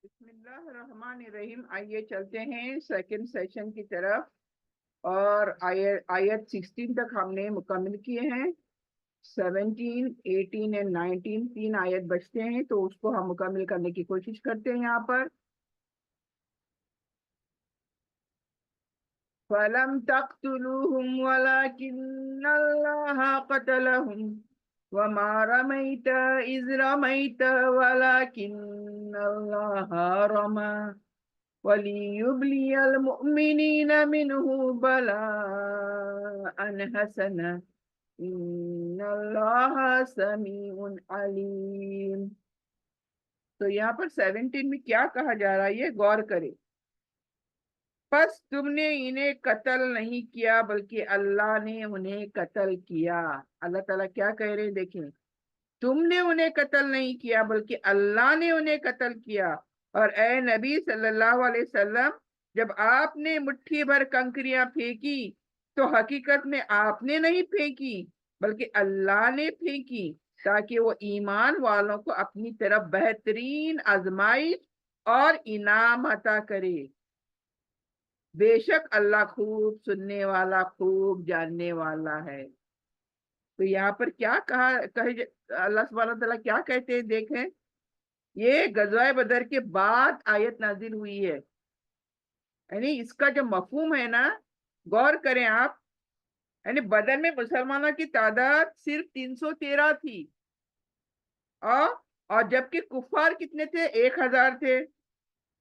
बिस्मिल्लाहिर्रहमानिर्रहीम। आइए चलते हैं सेकंड सेशन की तरफ। और आयत 16 तक हमने मुकम्मल किए हैं। 17, 18 एंड 19 तीन आयत बचते हैं, तो उसको हम मुकम्मल करने की कोशिश करते हैं। यहाँ पर फलम तक़्तुलूहुम वलाकिन्नल्लाह क़तलहुम वमा रमैत इज़ रमैत वलाकिन्नल्लाह रमा वलियुब्लियल मुमिनीन मिन्हु बलाअन हसना इन्नल्लाह समीउन अलीम। तो यहाँ पर 17 में क्या कहा जा रहा है, ये गौर करें। बस तुमने इन्हें कत्ल नहीं किया बल्कि अल्लाह ने उन्हें कत्ल किया। अल्लाह ताला क्या कह रहे हैं, देखें। तुमने उन्हें कत्ल नहीं किया बल्कि अल्लाह ने उन्हें कत्ल किया। और ए नबी सल्लल्लाहु अलैहि वसल्लम, जब आपने मुट्ठी भर कंकरियां फेंकी तो हकीकत में आपने नहीं फेंकी बल्कि अल्लाह ने फेंकी, ताकि वो ईमान वालों को अपनी तरफ बेहतरीन आजमाइश और इनाम अता करे। बेशक अल्लाह खूब सुनने वाला, खूब जानने वाला है। तो यहाँ पर क्या कहे अल्लाह सुब्हानहू व तआला क्या कहते हैं, देखें। ये गज़वाए बदर के बाद आयत नाजिल हुई है, यानी इसका जो मफहूम है ना, गौर करें आप। यानी बदर में मुसलमानों की तादाद सिर्फ 313 थी, और जबकि कुफार कितने थे, 1000 थे।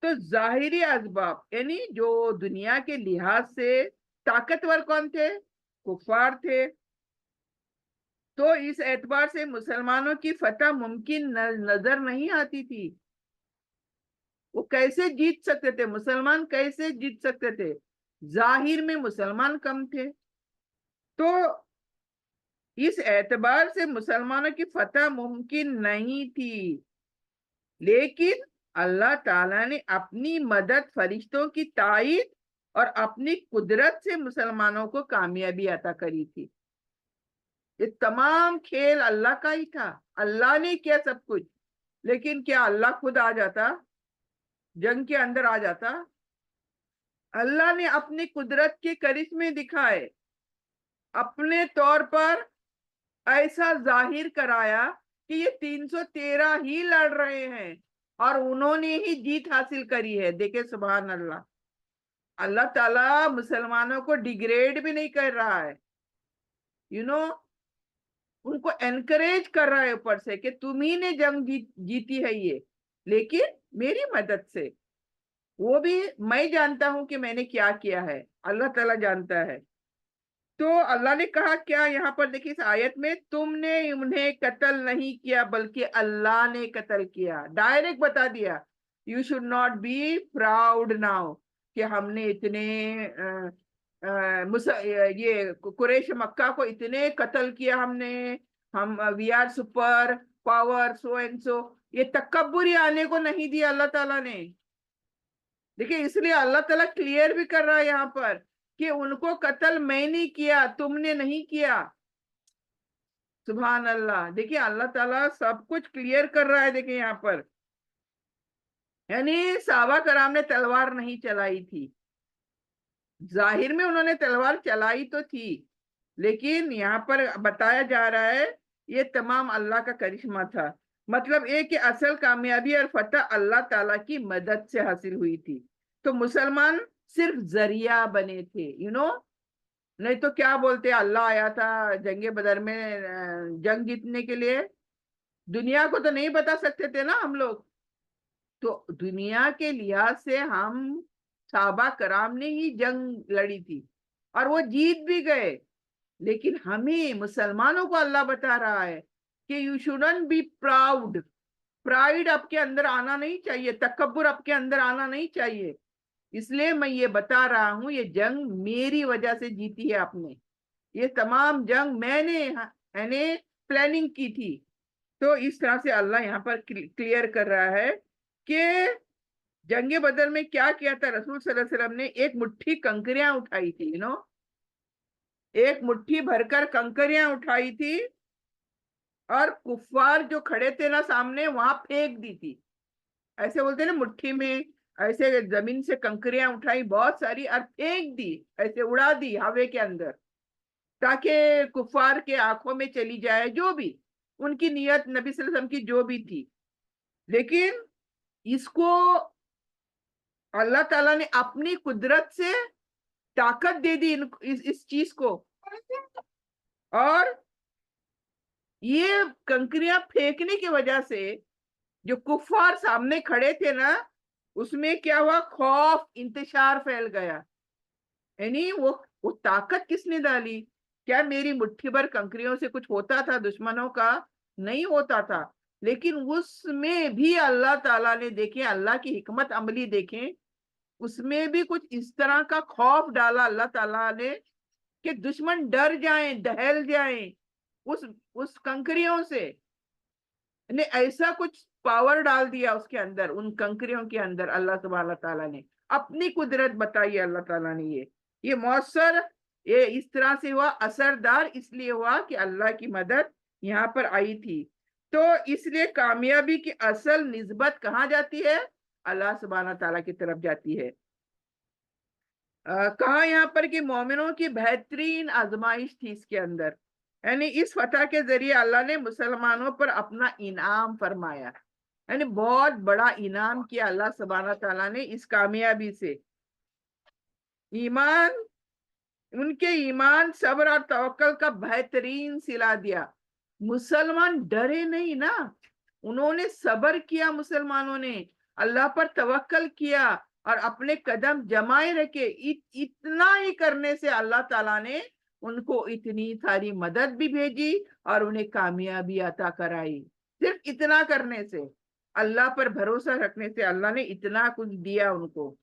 तो जाहिरी असबाब, यानी जो दुनिया के लिहाज से ताकतवर कौन थे, कुफार थे। तो इस एतबार से मुसलमानों की फतह मुमकिन नजर नहीं आती थी। वो कैसे जीत सकते थे, मुसलमान कैसे जीत सकते थे। जाहिर में मुसलमान कम थे, तो इस एतबार से मुसलमानों की फतह मुमकिन नहीं थी। लेकिन अल्लाह ताला ने अपनी मदद, फरिश्तों की ताईद और अपनी कुदरत से मुसलमानों को कामयाबी अता करी थी। ये तमाम खेल अल्लाह का ही था, अल्लाह ने किया सब कुछ। लेकिन क्या अल्लाह खुद आ जाता, जंग के अंदर आ जाता? अल्लाह ने अपनी कुदरत के करिश्मे दिखाए, अपने तौर पर ऐसा जाहिर कराया कि ये 313 ही लड़ रहे हैं और उन्होंने ही जीत हासिल करी है। देखे, सुभान अल्लाह। अल्लाह ताला मुसलमानों को डिग्रेड भी नहीं कर रहा है, यू नो उनको एनकरेज कर रहा है ऊपर से कि तुम ही ने जंग जीती है ये, लेकिन मेरी मदद से। वो भी मैं जानता हूं कि मैंने क्या किया है, अल्लाह ताला जानता है। तो अल्लाह ने कहा क्या यहाँ पर, देखिए इस आयत में, तुमने उन्हें कत्ल नहीं किया बल्कि अल्लाह ने कत्ल किया। डायरेक्ट बता दिया, you should not be proud now कि हमने इतने ये कुरैश मक्का को इतने कत्ल किया हमने, हम we are super power so and so. ये तकब्बुरी आने को नहीं दिया अल्लाह ताला ने। देखिए, इसलिए अल्लाह ताला क्लियर भी कर रहा है यहाँ पर कि उनको कत्ल मैंने किया, तुमने नहीं किया। सुभान अल्लाह। देखिए, अल्लाह ताला सब कुछ क्लियर कर रहा है। देखिए यहाँ पर, यानी साहबा कराम ने तलवार नहीं चलाई थी। जाहिर में उन्होंने तलवार चलाई तो थी, लेकिन यहाँ पर बताया जा रहा है ये तमाम अल्लाह का करिश्मा था। मतलब एक कि असल कामयाबी और फतह अल्लाह ताला की मदद से हासिल हुई थी। तो मुसलमान सिर्फ जरिया बने थे, नहीं तो क्या बोलते, अल्लाह आया था जंगे बदर में जंग जीतने के लिए। दुनिया को तो नहीं बता सकते थे ना हम लोग। तो दुनिया के लिहाज से हम साहबा कराम ने ही जंग लड़ी थी और वो जीत भी गए। लेकिन हमें मुसलमानों को अल्लाह बता रहा है कि you shouldn't be proud. Pride आपके अंदर आना नहीं चाहिए, तकब्बुर आपके अंदर आना नहीं चाहिए। इसलिए मैं ये बता रहा हूं, ये जंग मेरी वजह से जीती है आपने। ये तमाम जंग मैंने प्लानिंग की थी। तो इस तरह से अल्लाह यहाँ पर क्लियर कर रहा है कि जंगे बदर में क्या किया था। रसूल सल्लल्लाहु अलैहि वसल्लम ने एक मुट्ठी कंकरियां उठाई थी, एक मुट्ठी भरकर कंकरियां उठाई थी और कुफार जो खड़े थे ना सामने, वहां फेंक दी थी। ऐसे बोलते हैं ना, मुट्ठी में ऐसे जमीन से कंकरियां उठाई बहुत सारी और फेंक दी, ऐसे उड़ा दी हवा के अंदर, ताकि कुफार के आंखों में चली जाए, जो भी उनकी नियत नबी सल्लल्लाहु अलैहि वसल्लम की जो भी थी। लेकिन इसको अल्लाह ताला ने अपनी कुदरत से ताकत दे दी इस चीज को। और ये कंकरियां फेंकने की वजह से जो कुफार सामने खड़े थे ना, उसमें क्या हुआ, खौफ इंतशार फैल गया। यानी वो ताकत किसने डाली? क्या मेरी मुट्ठी भर कंकरियों से कुछ होता था दुश्मनों का? नहीं होता था। लेकिन उसमें भी अल्लाह ताला ने, देखे अल्लाह की हिकमत अमली देखें, उसमें भी कुछ इस तरह का खौफ डाला अल्लाह ताला ने कि दुश्मन डर जाएं, दहल जाएं उस कंकरियों से। ने ऐसा कुछ पावर डाल दिया उसके अंदर, उन कंकरियों के अंदर अल्लाह सुब्हान ताला ने अपनी कुदरत बताई। अल्लाह ताला ने ये मौसर, ये इस तरह से हुआ, असरदार इसलिए हुआ कि अल्लाह की मदद यहाँ पर आई थी। तो इसलिए कामयाबी की असल निस्बत कहाँ जाती है? अल्लाह सुब्हान ताला की तरफ जाती है। कहा यहाँ पर कि मोमिनों की बेहतरीन आजमाइश थी इसके अंदर, यानी इस फतह के जरिए अल्लाह ने मुसलमानों पर अपना इनाम फरमाया, यानी बहुत बड़ा इनाम किया अल्लाह सुब्हान ताला ने इस कामयाबी से। ईमान, उनके ईमान, सब्र और तवक्कल का बेहतरीन सिला दिया। मुसलमान डरे नहीं ना, उन्होंने सब्र किया, मुसलमानों ने अल्लाह पर तवक्कल किया और अपने कदम जमाए रखे। इतना ही करने से अल्लाह ताला ने उनको इतनी सारी मदद भी भेजी और उन्हें कामयाबी अता कराई। सिर्फ इतना करने से, अल्लाह पर भरोसा रखने से अल्लाह ने इतना कुछ दिया उनको।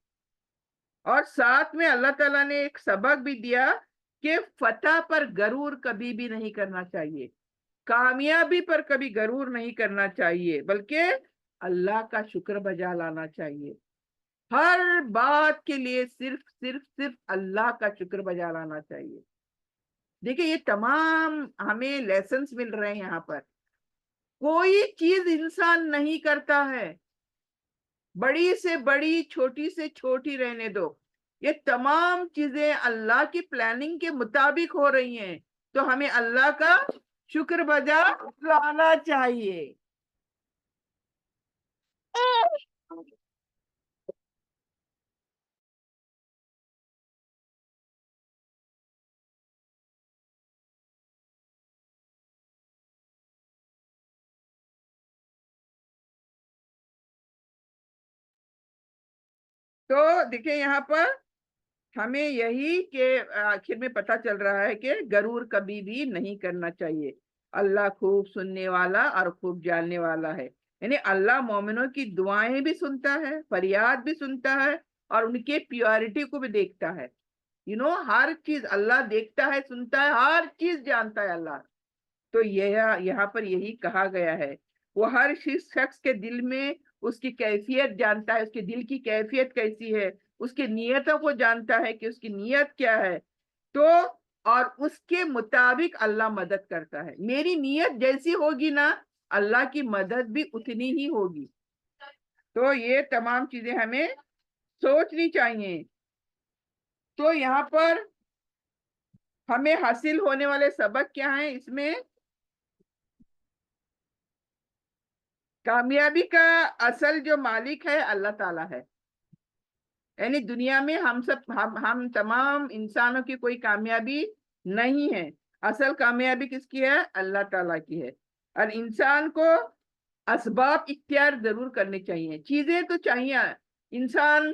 और साथ में अल्लाह ताला ने एक सबक भी दिया कि फतह पर गरूर कभी भी नहीं करना चाहिए, कामयाबी पर कभी गरूर नहीं करना चाहिए, बल्कि अल्लाह का शुक्र बजा लाना चाहिए। हर बात के लिए सिर्फ सिर्फ सिर्फ अल्लाह का शुक्र बजा लाना चाहिए। देखिए ये तमाम हमें लेसन्स मिल रहे हैं यहाँ पर। कोई चीज इंसान नहीं करता है, बड़ी से बड़ी छोटी से छोटी रहने दो, ये तमाम चीजें अल्लाह की प्लानिंग के मुताबिक हो रही हैं, तो हमें अल्लाह का शुक्र बजा लाना चाहिए। तो देखिए यहाँ पर हमें यही के आखिर में पता चल रहा है कि गरूर कभी भी नहीं करना चाहिए। अल्लाह खूब सुनने वाला और खूब जानने वाला है, यानी अल्लाह मोमिनों की दुआएं भी सुनता है, फरियाद भी सुनता है और उनके प्योरिटी को भी देखता है। हर चीज अल्लाह देखता है, सुनता है, हर चीज जानता है अल्लाह। तो यह यहाँ पर यही कहा गया है, वो हर शख्स के दिल में उसकी कैफियत जानता है, उसके दिल की कैफियत कैसी है, उसकी नियतों को जानता है कि उसकी नियत क्या है। तो और उसके मुताबिक अल्लाह मदद करता है। मेरी नियत जैसी होगी ना, अल्लाह की मदद भी उतनी ही होगी। तो ये तमाम चीजें हमें सोचनी चाहिए। तो यहाँ पर हमें हासिल होने वाले सबक क्या हैं इसमें? कामयाबी का असल जो मालिक है अल्लाह ताला है, यानी दुनिया में हम तमाम इंसानों की कोई कामयाबी नहीं है। असल कामयाबी किसकी है? अल्लाह ताला की है। और इंसान को असबाब इख्तियार जरूर करने चाहिए, चीजें तो चाहिए। इंसान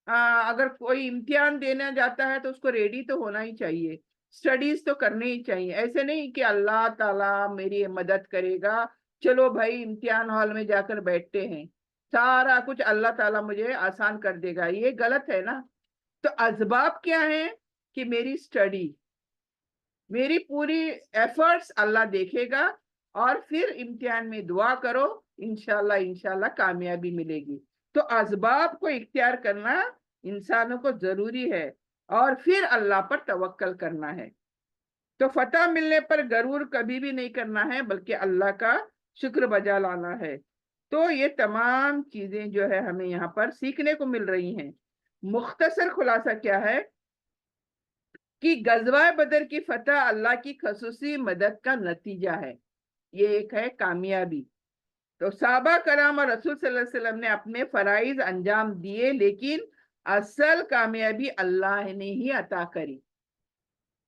अगर कोई इम्तिहान देने जाता है तो उसको रेडी तो होना ही चाहिए, स्टडीज तो करनी ही चाहिए। ऐसे नहीं कि अल्लाह ताला मेरी मदद करेगा, चलो भाई इम्तिहान हॉल में जाकर बैठते हैं, सारा कुछ अल्लाह ताला मुझे आसान कर देगा, ये गलत है ना। तो असबाब क्या है? कि मेरी स्टडी, मेरी पूरी एफर्ट्स अल्लाह देखेगा और फिर इम्तिहान में दुआ करो, इंशाल्लाह इंशाल्लाह कामयाबी मिलेगी। तो असबाब को इख्तियार करना इंसानों को जरूरी है और फिर अल्लाह पर तवक्कल करना है। तो फतह मिलने पर गरूर कभी भी नहीं करना है, बल्कि अल्लाह का शुक्र बजा लाना है। تو یہ تمام چیزیں جو ہے ہمیں یہاں پر سیکھنے کو مل رہی ہیں. مختصر خلاصہ کیا ہے کہ غزوہ بدر کی فتح اللہ کی خصوصی مدد کا نتیجہ ہے. یہ ایک ہے کامیابی. تو صحابہ کرام اور رسول صلی اللہ علیہ وسلم نے اپنے فرائض انجام دیے، لیکن اصل کامیابی اللہ نے ہی عطا کری.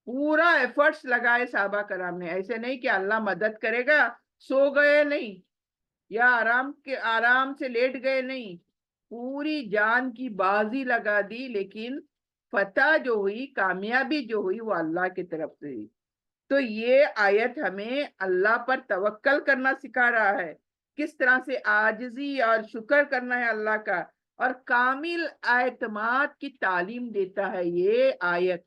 پورا ایفرٹس لگائے صحابہ کرام نے. ایسے نہیں کہ اللہ مدد کرے گا سو گئے نہیں یا آرام سے لیٹ گئے نہیں، پوری جان کی بازی لگا دی، لیکن فتح جو ہوئی، کامیابی جو ہوئی، وہ اللہ کی طرف سے ہوئی. تو یہ آیت ہمیں اللہ پر توکل کرنا سکھا رہا ہے، کس طرح سے عاجزی اور شکر کرنا ہے اللہ کا، اور کامل اعتماد کی تعلیم دیتا ہے یہ آیت.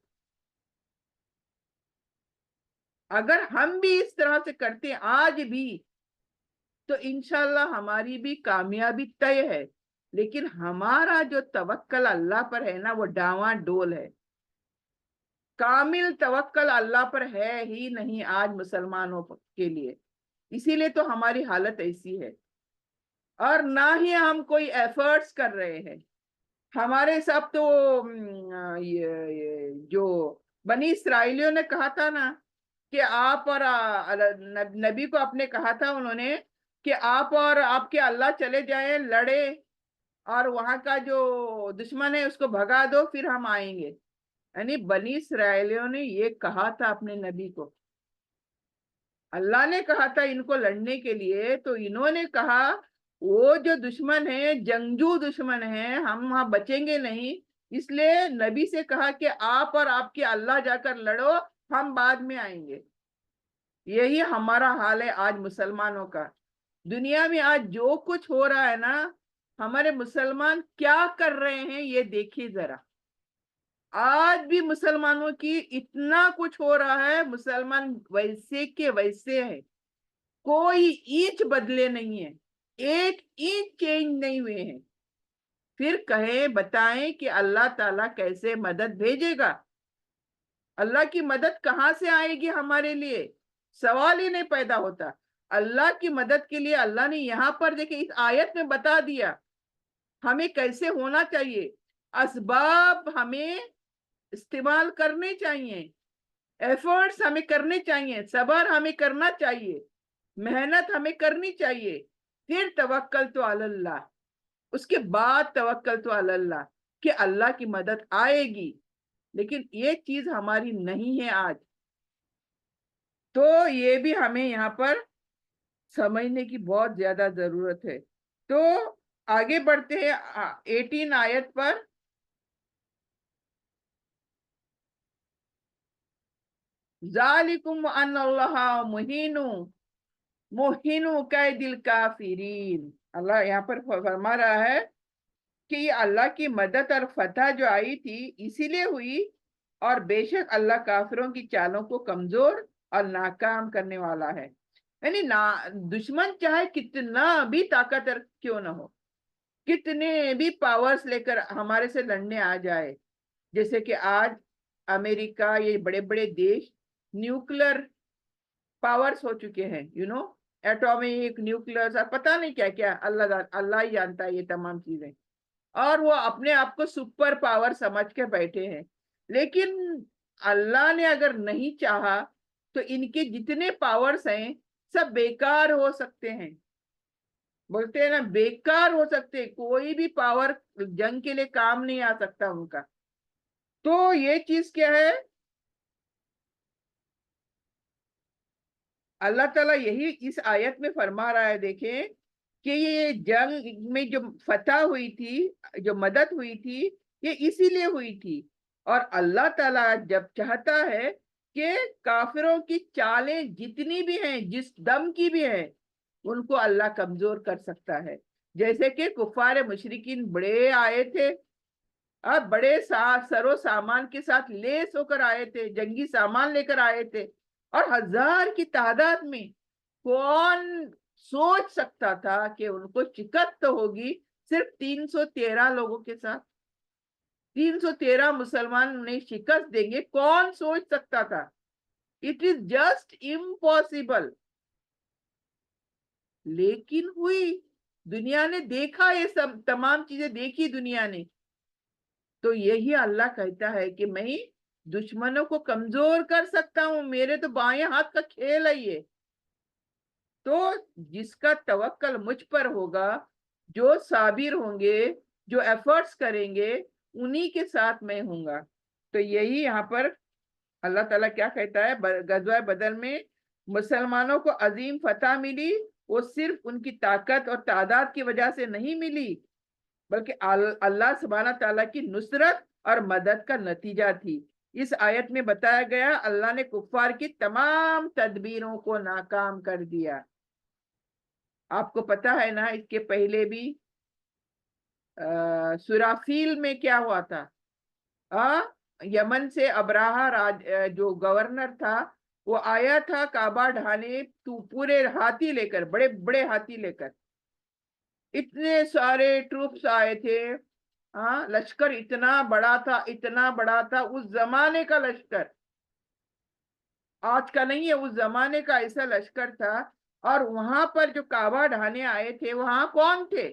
اگر ہم بھی اس طرح سے کرتے آج بھی تو انشاءاللہ ہماری بھی کامیابی طے ہے. لیکن ہمارا جو توکل اللہ پر ہے نا، وہ ڈاواں ڈول ہے. کامل توکل اللہ پر ہے ہی نہیں آج مسلمانوں کے لیے. اسی لیے تو ہماری حالت ایسی ہے، اور نہ ہی ہم کوئی ایفرٹس کر رہے ہیں. ہمارے سب تو جو بنی اسرائیلیوں نے کہا تھا نا کہ آپ اور نبی کو اپنے کہا تھا انہوں نے کہ آپ اور آپ کے اللہ چلے جائیں، لڑے، اور وہاں کا جو دشمن ہے اس کو بھگا دو، پھر ہم آئیں گے. یعنی بنی اسرائیلیوں نے یہ کہا تھا اپنے نبی کو. اللہ نے کہا تھا ان کو لڑنے کے لیے، تو انہوں نے کہا وہ جو دشمن ہے، جنگجو دشمن ہے، ہم وہاں بچیں گے نہیں. اس لیے نبی سے کہا کہ آپ اور آپ کے اللہ جا کر لڑو، ہم بعد میں آئیں گے. یہی ہمارا حال ہے آج مسلمانوں کا. دنیا میں آج جو کچھ ہو رہا ہے نا، ہمارے مسلمان کیا کر رہے ہیں یہ دیکھیے ذرا. آج بھی مسلمانوں کی اتنا کچھ ہو رہا ہے، مسلمان ویسے کے ویسے ہیں، کوئی اینچ بدلے نہیں ہے، ایک اینچ چینج نہیں ہوئے ہیں. پھر کہیں بتائیں کہ اللہ تعالیٰ کیسے مدد بھیجے گا؟ اللہ کی مدد کہاں سے آئے گی ہمارے لیے؟ سوال ہی نہیں پیدا ہوتا. اللہ کی مدد کے لیے اللہ نے یہاں پر دیکھیں اس آیت میں بتا دیا ہمیں کیسے ہونا چاہیے. اسباب ہمیں استعمال کرنے چاہیے، ایفرٹس ہمیں کرنے چاہیے، صبر ہمیں کرنا چاہیے، محنت ہمیں کرنی چاہیے. پھر توکل تو اللہ، اس کے بعد توکل تو اللہ کہ اللہ کی مدد آئے گی. لیکن یہ چیز ہماری نہیں ہے آج. تو یہ بھی ہمیں یہاں پر سمجھنے کی بہت زیادہ ضرورت ہے. تو آگے بڑھتے ہیں 18 آیت پر. ذالکم ان اللہ مہین قید الکافرین. اللہ یہاں پر فرما رہا ہے کہ یہ اللہ کی مدد اور فتح جو آئی تھی اسی لیے ہوئی، اور بے شک اللہ کافروں کی چالوں کو کمزور اور ناکام کرنے والا ہے. یعنی دشمن چاہے کتنا بھی طاقتور کیوں نہ ہو، کتنے بھی پاورز لے کر ہمارے سے لڑنے آ جائے، جیسے کہ آج امریکہ، یہ بڑے بڑے دیش نیوکلر پاورز ہو چکے ہیں، ایٹامک، نیوکلر، پتہ نہیں کیا کیا، اللہ ہی جانتا ہے یہ تمام چیزیں. اور وہ اپنے آپ کو سپر پاور سمجھ کے بیٹھے ہیں. لیکن اللہ نے اگر نہیں چاہا تو ان کے جتنے پاورز ہیں سب بیکار ہو سکتے ہیں. بولتے ہیں نا بیکار ہو سکتے، کوئی بھی پاور جنگ کے لیے کام نہیں آ سکتا ان کا. تو یہ چیز کیا ہے، اللہ تعالیٰ یہی اس آیت میں فرما رہا ہے. دیکھیں کہ یہ جنگ میں جو فتح ہوئی تھی، جو مدد ہوئی تھی، یہ اسی لیے ہوئی تھی. اور اللہ تعالیٰ جب چاہتا ہے کہ کافروں کی چالیں جتنی بھی ہیں، جس دم کی بھی ہیں، ان کو اللہ کمزور کر سکتا ہے. جیسے کہ کفار مشرکین بڑے آئے تھے، اب بڑے سر و سامان کے ساتھ لیس ہو کر آئے تھے، جنگی سامان لے کر آئے تھے، اور 1000 کی تعداد میں. کون سوچ سکتا تھا کہ ان کو شکست ہوگی صرف 313 لوگوں کے ساتھ؟ 313 مسلمان انہیں شکست دیں گے، کون سوچ سکتا تھا؟ It is just impossible. لیکن ہوئی. دنیا نے دیکھا، یہ سب تمام چیزیں دیکھی دنیا نے. تو یہی اللہ کہتا ہے کہ میں دشمنوں کو کمزور کر سکتا ہوں، میرے تو بائیں ہاتھ کا کھیل ہے یہ. تو جس کا توکل مجھ پر ہوگا، جو صابر ہوں گے، جو ایفرٹس کریں گے، انہی کے ساتھ میں ہوں گا. تو یہی یہاں پر اللہ تعالیٰ کیا کہتا ہے، غزوہ بدر میں مسلمانوں کو عظیم فتح ملی، وہ صرف ان کی طاقت اور تعداد کی وجہ سے نہیں ملی، بلکہ اللہ سبحانہ تعالیٰ کی نصرت اور مدد کا نتیجہ تھی. اس آیت میں بتایا گیا اللہ نے کفار کی تمام تدبیروں کو ناکام کر دیا. آپ کو پتا ہے نا، اس کے پہلے بھی سرافیل میں کیا ہوا تھا؟ یمن سے ابراہا جو گورنر تھا، وہ آیا تھا کعبہ ڈھانے، تو پورے ہاتھی لے کر، بڑے بڑے ہاتھی لے کر، اتنے سارے ٹروپس آئے تھے. لشکر اتنا بڑا تھا، اتنا بڑا تھا، اس زمانے کا لشکر، آج کا نہیں ہے، اس زمانے کا ایسا لشکر تھا. اور وہاں پر جو کعبہ ڈھانے آئے تھے، وہاں کون تھے؟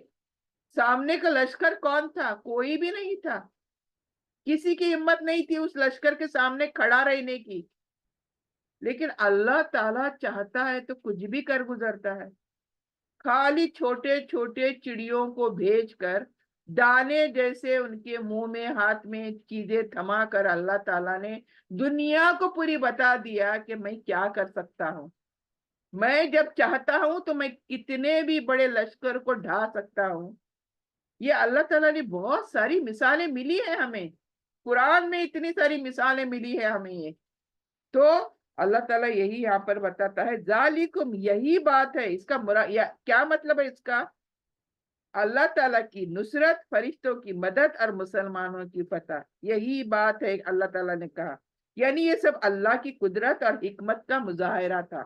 سامنے کا لشکر کون تھا؟ کوئی بھی نہیں تھا. کسی کی ہمت نہیں تھی اس لشکر کے سامنے کھڑا رہنے کی. لیکن اللہ تعالیٰ چاہتا ہے تو کچھ بھی کر گزرتا ہے. خالی چھوٹے چھوٹے چڑیوں کو بھیج کر، دانے جیسے ان کے منہ میں ہاتھ میں چیزیں تھما کر، اللہ تعالیٰ نے دنیا کو پوری بتا دیا کہ میں کیا کر سکتا ہوں. میں جب چاہتا ہوں تو میں کتنے بھی بڑے لشکر کو ڈھا سکتا ہوں. یہ اللہ تعالیٰ نے بہت ساری مثالیں ملی ہیں ہمیں، قرآن میں اتنی ساری مثالیں ملی ہے ہمیں یہ. تو اللہ تعالیٰ یہی یہاں پر بتاتا ہے، ذالکم، یہی بات ہے. اس کا کیا مطلب ہے اس کا؟ اللہ تعالیٰ کی نصرت، فرشتوں کی مدد اور مسلمانوں کی فتح، یہی بات ہے اللہ تعالیٰ نے کہا. یعنی یہ سب اللہ کی قدرت اور حکمت کا مظاہرہ تھا،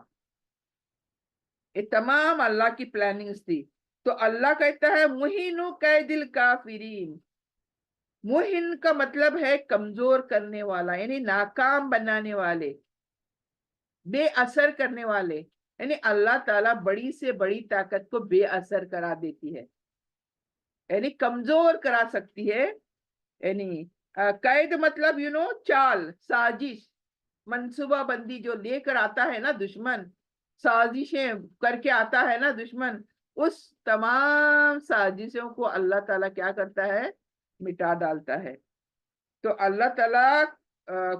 یہ تمام اللہ کی پلاننگز تھی. تو اللہ کہتا ہے مہینو قید الکافرین. مہین کا مطلب ہے کمزور کرنے والا، یعنی ناکام بنانے والے، بے اثر کرنے والے. یعنی اللہ تعالیٰ بڑی سے بڑی طاقت کو بے اثر کرا دیتی ہے، یعنی کمزور کرا سکتی ہے. یعنی قید مطلب چال، سازش، منصوبہ بندی جو لے کر آتا ہے نا دشمن، سازشیں کر کے آتا ہے نا دشمن، اس تمام سازشوں کو اللہ تعالیٰ کیا کرتا ہے؟ مٹا ڈالتا ہے. تو اللہ تعالیٰ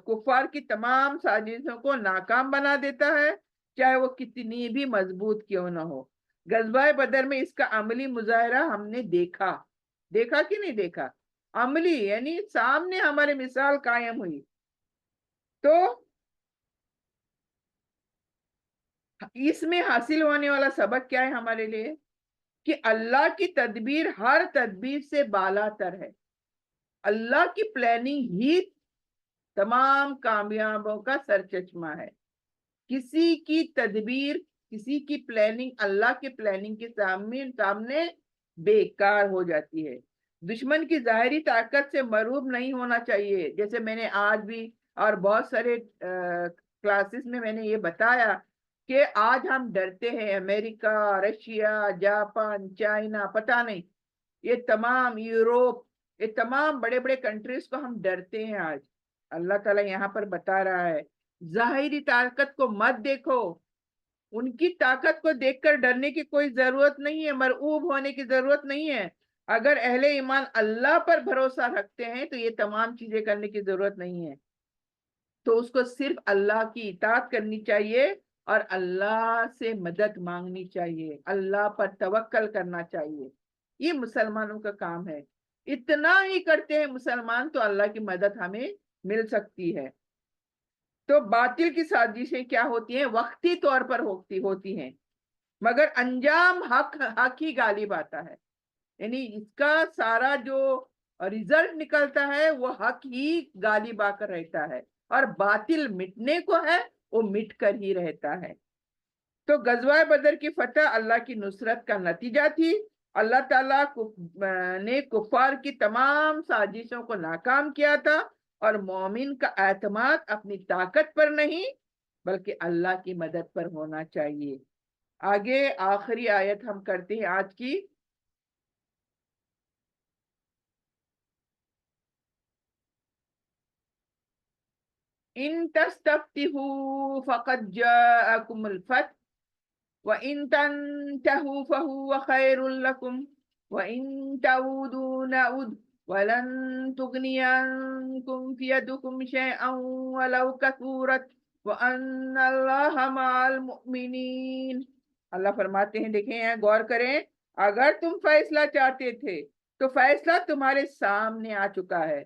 کفار کی تمام سازشوں کو ناکام بنا دیتا ہے، چاہے وہ کتنی بھی مضبوط کیوں نہ ہو. غزوہ بدر میں اس کا عملی مظاہرہ ہم نے دیکھا کہ نہیں دیکھا؟ عملی، یعنی سامنے ہمارے مثال قائم ہوئی. تو اس میں حاصل ہونے والا سبق کیا ہے ہمارے لیے؟ کہ اللہ کی تدبیر ہر تدبیر سے بالا تر ہے. اللہ کی پلاننگ ہی تمام کامیابوں کا سر چشمہ ہے. کسی کی تدبیر، کسی کی پلاننگ اللہ کی پلاننگ کے سامنے بیکار ہو جاتی ہے. دشمن کی ظاہری طاقت سے مرعوب نہیں ہونا چاہیے. جیسے میں نے آج بھی اور بہت سارے کلاسز میں نے یہ بتایا کہ آج ہم ڈرتے ہیں، امریکہ، رشیا، جاپان، چائنا، پتہ نہیں، یہ تمام یوروپ، یہ تمام بڑے بڑے کنٹریز کو ہم ڈرتے ہیں آج. اللہ تعالیٰ یہاں پر بتا رہا ہے ظاہری طاقت کو مت دیکھو، ان کی طاقت کو دیکھ کر ڈرنے کی کوئی ضرورت نہیں ہے، مرعوب ہونے کی ضرورت نہیں ہے. اگر اہل ایمان اللہ پر بھروسہ رکھتے ہیں تو یہ تمام چیزیں کرنے کی ضرورت نہیں ہے. تو اس کو صرف اللہ کی اطاعت کرنی چاہیے اور اللہ سے مدد مانگنی چاہیے، اللہ پر توکل کرنا چاہیے. یہ مسلمانوں کا کام ہے. اتنا ہی کرتے ہیں مسلمان تو اللہ کی مدد ہمیں مل سکتی ہے. تو باطل کی سازشیں کیا ہوتی ہیں؟ وقتی طور پر ہوتی ہیں، مگر انجام حق ہی غالب آتا ہے. یعنی اس کا سارا جو رزلٹ نکلتا ہے وہ حق ہی غالب آ کر رہتا ہے، اور باطل مٹنے کو ہے وہ مٹ کر ہی رہتا ہے. تو غزوہ بدر کی فتح اللہ کی نصرت کا نتیجہ تھی. اللہ تعالیٰ نے کفار کی تمام سازشوں کو ناکام کیا تھا، اور مومن کا اعتماد اپنی طاقت پر نہیں بلکہ اللہ کی مدد پر ہونا چاہیے. آگے آخری آیت ہم کرتے ہیں آج کی. इन तस्तफ्तिहू फक़द जाअकुमुल फथ व इन तंतहू फहुव खैरुल लकुम व इन तऊदू नउद वलन तुगनी अन्कुम फियतुकुम शैअन वलौ कसूरत व अन्नल्लाह मअल मुमिनीन। अल्लाह फरमाते हैं, देखें यहाँ गौर करें, अगर तुम फैसला चाहते थे तो फैसला तुम्हारे सामने आ चुका है।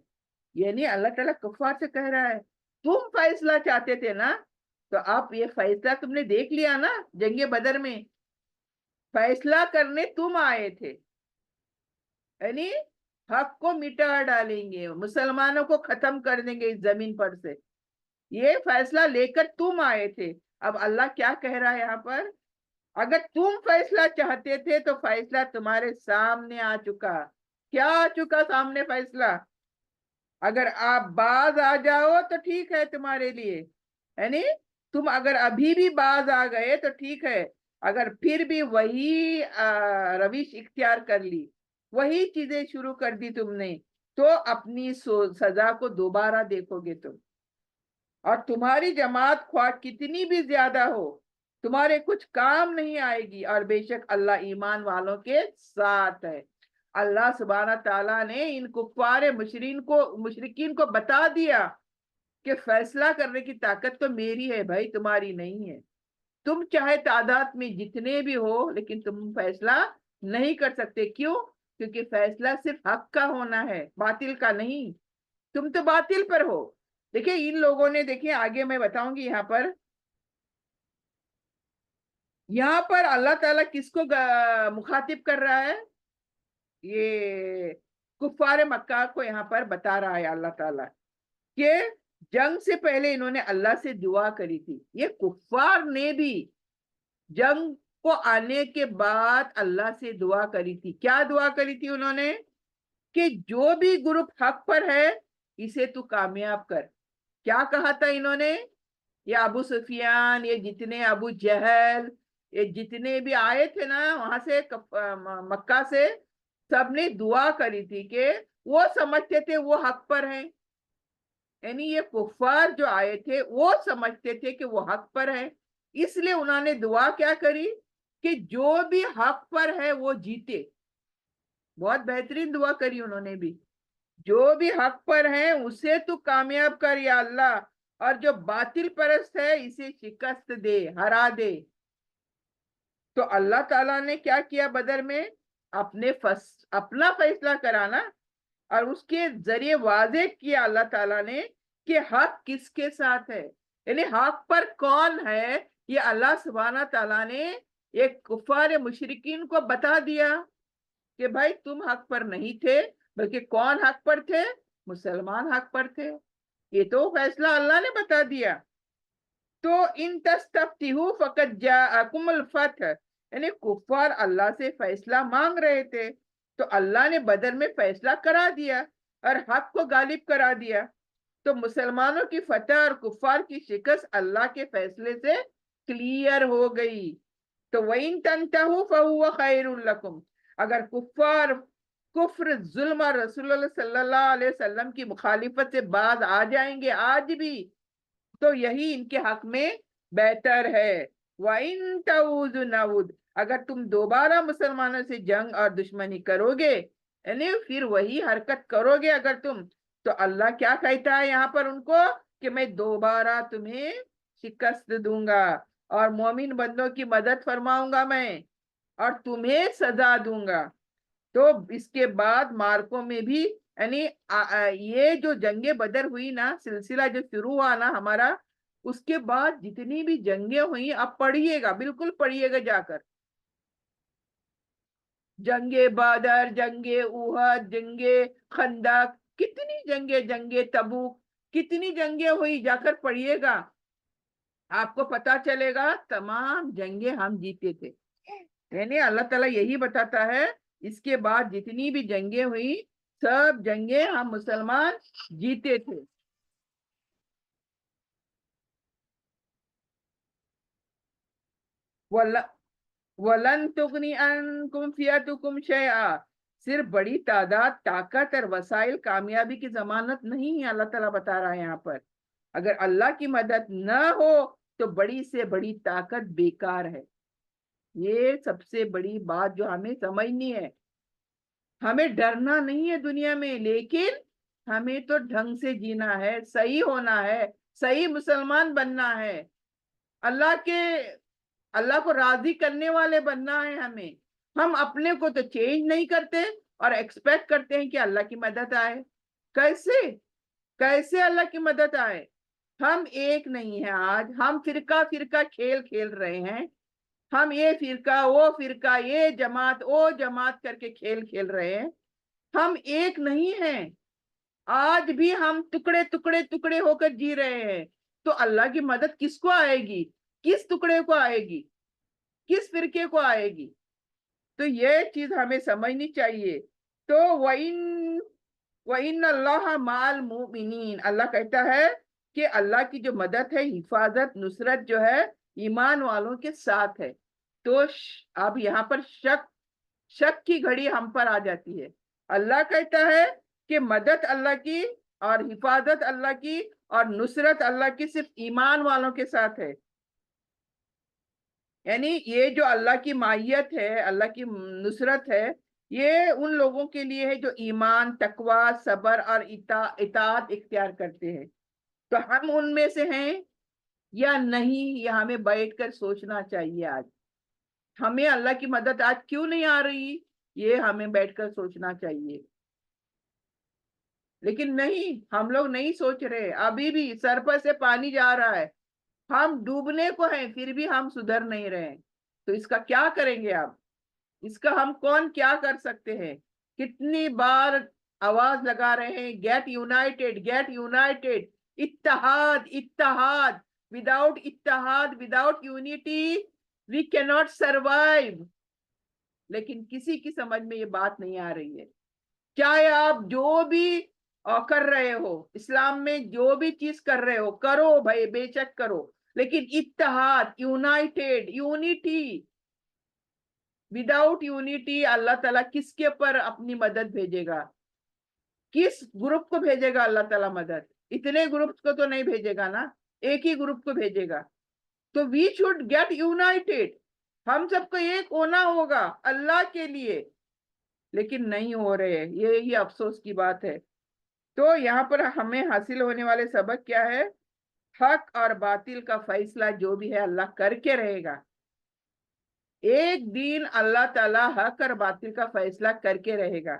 यानी अल्लाह ताला कुफार से कह रहा है, तुम फैसला चाहते थे ना, तो आप ये फैसला तुमने देख लिया ना। जंगे बदर में फैसला करने तुम आए थे, यानी हक को मिटा डालेंगे, मुसलमानों को खत्म कर देंगे इस जमीन पर से, ये फैसला लेकर तुम आए थे। अब अल्लाह क्या कह रहा है यहाँ पर, अगर तुम फैसला चाहते थे तो फैसला तुम्हारे सामने आ चुका। क्या आ चुका सामने फैसला? अगर आप बाज आ जाओ तो ठीक है तुम्हारे लिए, यानी तुम अगर अभी भी बाज आ गए तो ठीक है, अगर फिर भी वही रविश इख्तियार कर ली, वही चीजें शुरू कर दी तुमने, तो अपनी सजा को दोबारा देखोगे तुम। और तुम्हारी जमात ख्वाह कितनी भी ज्यादा हो, तुम्हारे कुछ काम नहीं आएगी, और बेशक अल्लाह ईमान वालों के साथ है। अल्लाह सुब्हाना ताला ने इन कुफ्फार मुशरिकीन को बता दिया कि फैसला करने की ताकत तो मेरी है भाई, तुम्हारी नहीं है। तुम चाहे तादाद में जितने भी हो, लेकिन तुम फैसला नहीं कर सकते। क्यों? क्योंकि फैसला सिर्फ हक का होना है, बातिल का नहीं। तुम तो बातिल पर हो। देखिए इन लोगों ने, देखिए आगे मैं बताऊंगी यहाँ पर अल्लाह ताला किसको मुखातिब कर रहा है? ये कुफार मक्का को यहाँ पर बता रहा है अल्लाह ताला कि जंग से पहले इन्होंने अल्लाह से दुआ करी थी। ये कुफार ने भी जंग को आने के बाद अल्लाह से दुआ करी थी। क्या दुआ करी थी उन्होंने? कि जो भी ग्रुप हक पर है इसे तू कामयाब कर। क्या कहा था इन्होंने? ये अबू सुफियान, ये जितने अबू जहल, ये जितने भी आए थे ना वहां से मक्का से, सबने दुआ करी थी कि वो समझते थे वो हक पर हैं। यानी ये कुफार जो आए थे वो समझते थे कि वो हक पर है, इसलिए उन्होंने दुआ क्या करी कि जो भी हक पर है वो जीते। बहुत बेहतरीन दुआ करी उन्होंने भी, जो भी हक पर है उसे तू कामयाब कर या अल्लाह, और जो बातिल परस्त है इसे शिकस्त दे, हरा दे। तो अल्लाह ताला ने क्या किया बदर में? अपना फैसला कराना, और उसके जरिए वाजे किया अल्लाह ताला ने कि हक किसके साथ है, यानी हक पर कौन है। ये अल्लाह सुब्हाना ताला ने एक कुफार मुशरिकीन को बता दिया कि भाई तुम हक पर नहीं थे, बल्कि कौन हक पर थे? मुसलमान हक पर थे। ये तो फैसला अल्लाह ने बता दिया। तो इन तस्तफ्तिहू फक़द जाअकुमुल फथ, यानी कुफार अल्लाह से फैसला मांग रहे थे, तो अल्लाह ने बदर में फैसला करा दिया और हक को गालिब करा दिया। तो मुसलमानों की फतह और कुफार की शिकस्त अल्लाह के फैसले से क्लियर हो गई। तो वइन तंतहू फहुव खैरुल लकुम, अगर कुफार कुफ्र जुल्म और रसूलुल्लाह सल्लल्लाहु अलैहि वसल्लम की मुखालिफत से बाज आ जाएंगे आज भी, तो यही इनके हक में बेहतर है। वाइन तऊद नऊद, अगर तुम दोबारा मुसलमानों से जंग और दुश्मनी करोगे, यानी फिर वही हरकत करोगे अगर तुम, तो अल्लाह क्या कहता है यहाँ पर उनको कि मैं दोबारा तुम्हें शिकस्त दूंगा और मोमिन बंदों की मदद फरमाऊंगा मैं, और तुम्हें सजा दूंगा। तो इसके बाद मार्कों में भी, यानी ये जो जंगे बदर हुई ना, सिलसिला जो शुरू हुआ ना हमारा, उसके बाद जितनी भी जंगे हुई आप पढ़िएगा, बिल्कुल पढ़िएगा जाकर। जंगे बदर, जंगे उहद, जंगे खंदक, कितनी जंगे, जंगे तबूक, कितनी जंगे हुई, जाकर पढ़िएगा, आपको पता चलेगा तमाम जंगे हम जीते थे। यानी अल्लाह ताला यही बताता है, इसके बाद जितनी भी जंगे हुई सब जंगे हम मुसलमान जीते थे। वलन तुगनी अनकुम फियतुकुम शैआ, सिर्फ बड़ी तादाद, ताकत और वसाइल कामयाबी की जमानत नहीं है, अल्लाह ताला बता रहा है यहाँ पर। اگر اللہ کی مدد نہ ہو تو بڑی سے بڑی طاقت بیکار ہے. یہ سب سے بڑی بات جو ہمیں سمجھنی ہے. ہمیں ڈرنا نہیں ہے دنیا میں، لیکن ہمیں تو ڈھنگ سے جینا ہے، صحیح ہونا ہے، صحیح مسلمان بننا ہے، اللہ کو راضی کرنے والے بننا ہے ہمیں. ہم اپنے کو تو چینج نہیں کرتے اور ایکسپیکٹ کرتے ہیں کہ اللہ کی مدد آئے. کیسے کیسے اللہ کی مدد آئے؟ ہم ایک نہیں ہیں. آج ہم فرقہ فرقہ کھیل کھیل رہے ہیں. ہم یہ فرقہ یہ جماعت وہ جماعت کر کے کھیل کھیل رہے ہیں. ہم ایک نہیں ہیں. آج بھی ہم ٹکڑے ٹکڑے ٹکڑے ہو کر جی رہے ہیں. تو اللہ کی مدد کس کو آئے گی؟ کس ٹکڑے کو آئے گی؟ کس فرقے کو آئے گی؟ تو یہ چیز ہمیں سمجھنی چاہیے. تو وَإِنَّ اللَّهَ مَعَ الْمُؤْمِنِينَ، اللہ کہتا ہے کہ اللہ کی جو مدد ہے، حفاظت، نصرت جو ہے ایمان والوں کے ساتھ ہے. تو اب یہاں پر شک کی گھڑی ہم پر آ جاتی ہے. اللہ کہتا ہے کہ مدد اللہ کی اور حفاظت اللہ کی اور نصرت اللہ کی صرف ایمان والوں کے ساتھ ہے. یعنی یہ جو اللہ کی معیت ہے، اللہ کی نصرت ہے، یہ ان لوگوں کے لیے ہے جو ایمان، تقوی، صبر اور اطاعت اختیار کرتے ہیں. تو ہم ان میں سے ہیں یا نہیں، یہ ہمیں بیٹھ کر سوچنا چاہیے. آج ہمیں اللہ کی مدد آج کیوں نہیں آ رہی، یہ ہمیں بیٹھ کر سوچنا چاہیے. لیکن نہیں، ہم لوگ نہیں سوچ رہے. ابھی بھی سر پر سے پانی جا رہا ہے، ہم ڈوبنے کو ہیں، پھر بھی ہم سدھر نہیں رہے. تو اس کا کیا کریں گے آپ؟ اس کا ہم کون کیا کر سکتے ہیں؟ کتنی بار آواز لگا رہے ہیں، گیٹ یونائٹیڈ، گیٹ یونائٹیڈ، اتحاد اتحاد. وداؤٹ اتحاد، وداؤٹ یونٹی وی کی ناٹ سروائیو. لیکن کسی کی سمجھ میں یہ بات نہیں آ رہی ہے. چاہے آپ جو بھی کر رہے ہو، اسلام میں جو بھی چیز کر رہے ہو، کرو بھائی، بے شک کرو، لیکن اتحاد، یونائٹیڈ، یونٹی. وداؤٹ یونٹی اللہ تعالیٰ کس کے پر اپنی مدد بھیجے گا؟ کس گروپ کو بھیجے گا اللہ تعالیٰ مدد؟ اتنے گروپ کو تو نہیں بھیجے گا نا، ایک ہی گروپ کو بھیجے گا. تو وی شوڈ گیٹ یونائٹیڈ. ہم سب کو ایک ہونا ہوگا اللہ کے لیے، لیکن نہیں ہو رہے. یہی افسوس کی بات ہے. تو یہاں پر ہمیں حاصل ہونے والے سبق کیا ہے؟ حق اور باطل کا فیصلہ جو بھی ہے اللہ کر کے رہے گا. ایک دن اللہ تعالیٰ حق اور باطل کا فیصلہ کر کے رہے گا.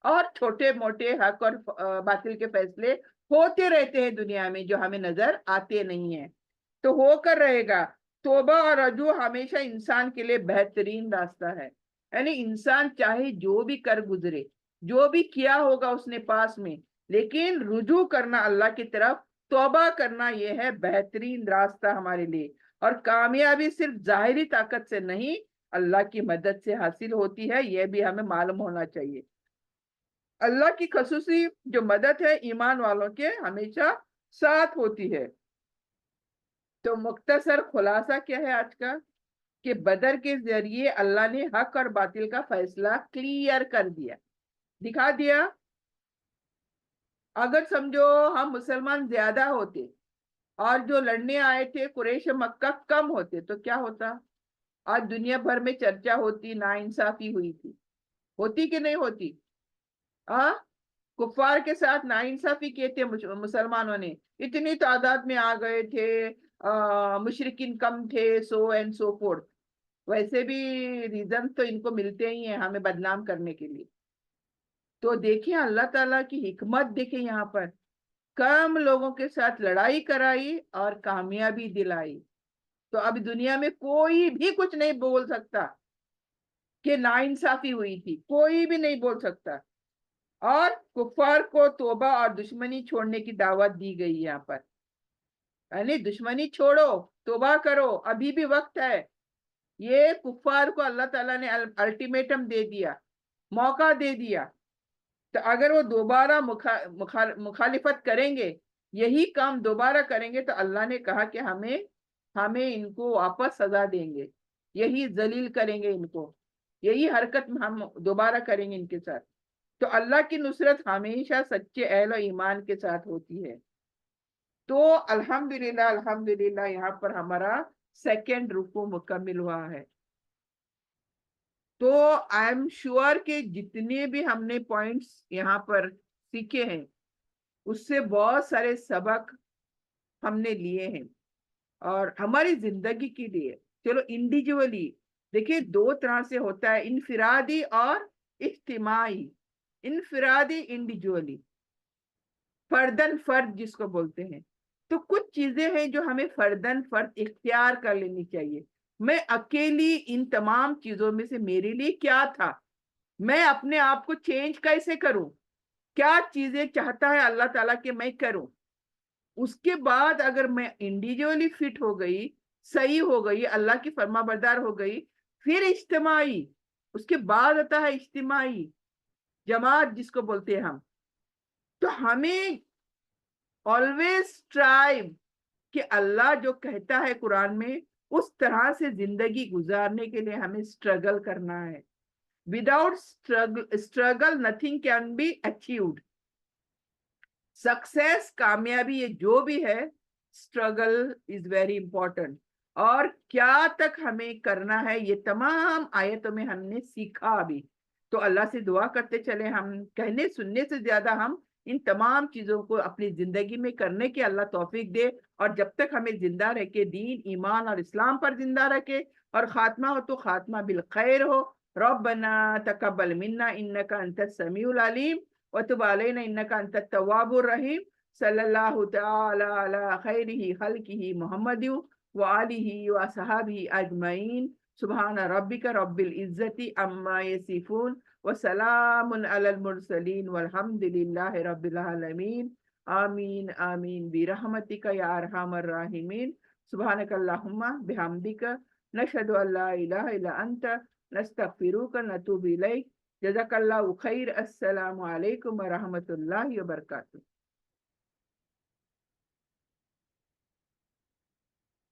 اور چھوٹے موٹے حق اور باطل کے فیصلے ہوتے رہتے ہیں دنیا میں جو ہمیں نظر آتے نہیں ہیں. تو ہو کر رہے گا. توبہ اور رجوع ہمیشہ انسان کے لیے بہترین راستہ ہے. یعنی انسان چاہے جو بھی کر گزرے، جو بھی کیا ہوگا اس نے پاس میں، لیکن رجوع کرنا اللہ کی طرف، توبہ کرنا، یہ ہے بہترین راستہ ہمارے لیے. اور کامیابی صرف ظاہری طاقت سے نہیں، اللہ کی مدد سے حاصل ہوتی ہے. یہ بھی ہمیں معلوم ہونا چاہیے. اللہ کی خصوصی جو مدد ہے ایمان والوں کے ہمیشہ ساتھ ہوتی ہے. تو مختصر خلاصہ کیا ہے آج کا؟ کہ بدر کے ذریعے اللہ نے حق اور باطل کا فیصلہ کلیئر کر دیا، دکھا دیا. اگر سمجھو ہم مسلمان زیادہ ہوتے اور جو لڑنے آئے تھے قریش مکہ کم ہوتے تو کیا ہوتا؟ آج دنیا بھر میں چرچا ہوتی، ناانصافی ہوئی تھی. ہوتی کہ نہیں ہوتی؟ کفار کے ساتھ ناانصافی کیے تھے مسلمانوں نے. اتنی تعداد میں آ گئے تھے، مشرکین کم تھے، سو اینڈ سو فورتھ. ویسے بھی ریزن تو ان کو ملتے ہی ہیں ہمیں بدنام کرنے کے لیے. تو دیکھیں اللہ تعالیٰ کی حکمت، دیکھیں یہاں پر کم لوگوں کے ساتھ لڑائی کرائی اور کامیابی دلائی. تو اب دنیا میں کوئی بھی کچھ نہیں بول سکتا کہ ناانصافی ہوئی تھی، کوئی بھی نہیں بول سکتا. اور کفار کو توبہ اور دشمنی چھوڑنے کی دعوت دی گئی یہاں پر. یعنی دشمنی چھوڑو، توبہ کرو، ابھی بھی وقت ہے. یہ کفار کو اللہ تعالیٰ نے الٹیمیٹم دے دیا، موقع دے دیا. تو اگر وہ دوبارہ مخالفت کریں گے، یہی کام دوبارہ کریں گے، تو اللہ نے کہا کہ ہمیں ان کو واپس سزا دیں گے، یہی ذلیل کریں گے ان کو، یہی حرکت ہم دوبارہ کریں گے ان کے ساتھ. تو اللہ کی نصرت ہمیشہ سچے اہل و ایمان کے ساتھ ہوتی ہے. تو अल्हम्दुलिल्लाह यहाँ पर हमारा सेकेंड रुकू मुकम्मिल हुआ है। तो आई एम श्योर कि जितने भी हमने पॉइंट्स यहाँ पर सीखे हैं उससे बहुत सारे सबक हमने लिए हैं और हमारी जिंदगी के लिए। चलो इंडिविजुअली देखिए, दो तरह से होता है, इनफिरादी और इज्तिमाई। इनफिरादी इंडिविजुअली, फर्दन फर्द जिसको बोलते हैं। तो कुछ चीजें हैं जो हमें फर्दन फर्द इख्तियार कर लेनी चाहिए। मैं अकेली इन तमाम चीजों में से मेरे लिए क्या था, मैं अपने आप को चेंज कैसे करूं, क्या चीजें चाहता है अल्लाह ताला के मैं करूं। उसके बाद अगर मैं इंडिविजुअली फिट हो गई, सही हो गई, अल्लाह की फर्माबरदार हो गई, फिर इज्तिमाई, उसके बाद आता है इज्तिमाई, जमात जिसको बोलते हैं हम। तो हमें ऑलवेज स्ट्राइव कि अल्लाह जो कहता है कुरान में उस तरह से जिंदगी गुजारने के लिए हमें स्ट्रगल करना है। Without struggle nothing can be achieved. Success, कामयाबी, ये जो भी है, स्ट्रगल इज वेरी इंपॉर्टेंट। और क्या तक हमें करना है ये तमाम आयतों में हमने सीखा अभी। तो अल्लाह से दुआ करते चले, हम कहने सुनने से ज्यादा हम इन तमाम चीजों को अपनी जिंदगी में करने की अल्लाह तौफीक दे। और जब तक हमें जिंदा रखे, दीन ईमान और इस्लाम पर जिंदा रखे, और खात्मा हो तो खात्मा बिल खैर हो। रब्बना तकब्बल मिन्ना इन्नका अंतस समीउल अलीम वतुब अलैना इन्नका अंतत तव्वाबुर रहीम। सल्लल्लाहु तआला अला खैरिही खल्किही मुहम्मदिन व आलिही व असहाबिही अजमईन। सुब्हान रब्बिका रब्बिल इज्जति अम्मा यसिफून व सलामुन अलल मुरसलीन वल्हम्दुलिल्लाहि रब्बिल आलमीन। आमीन आमीन बिरहमतिका या अरहमर राहिमीन। सुब्हानकल्लाहुम्मा बिहम्दिका नशहदु अल्ला इलाहा इल्ला अंता नस्तगफिरुका नतूबु इलैक। जज़ाकल्लाहु खैर। अस्सलामु अलैकुम व रहमतुल्लाहि व बरकातुहू।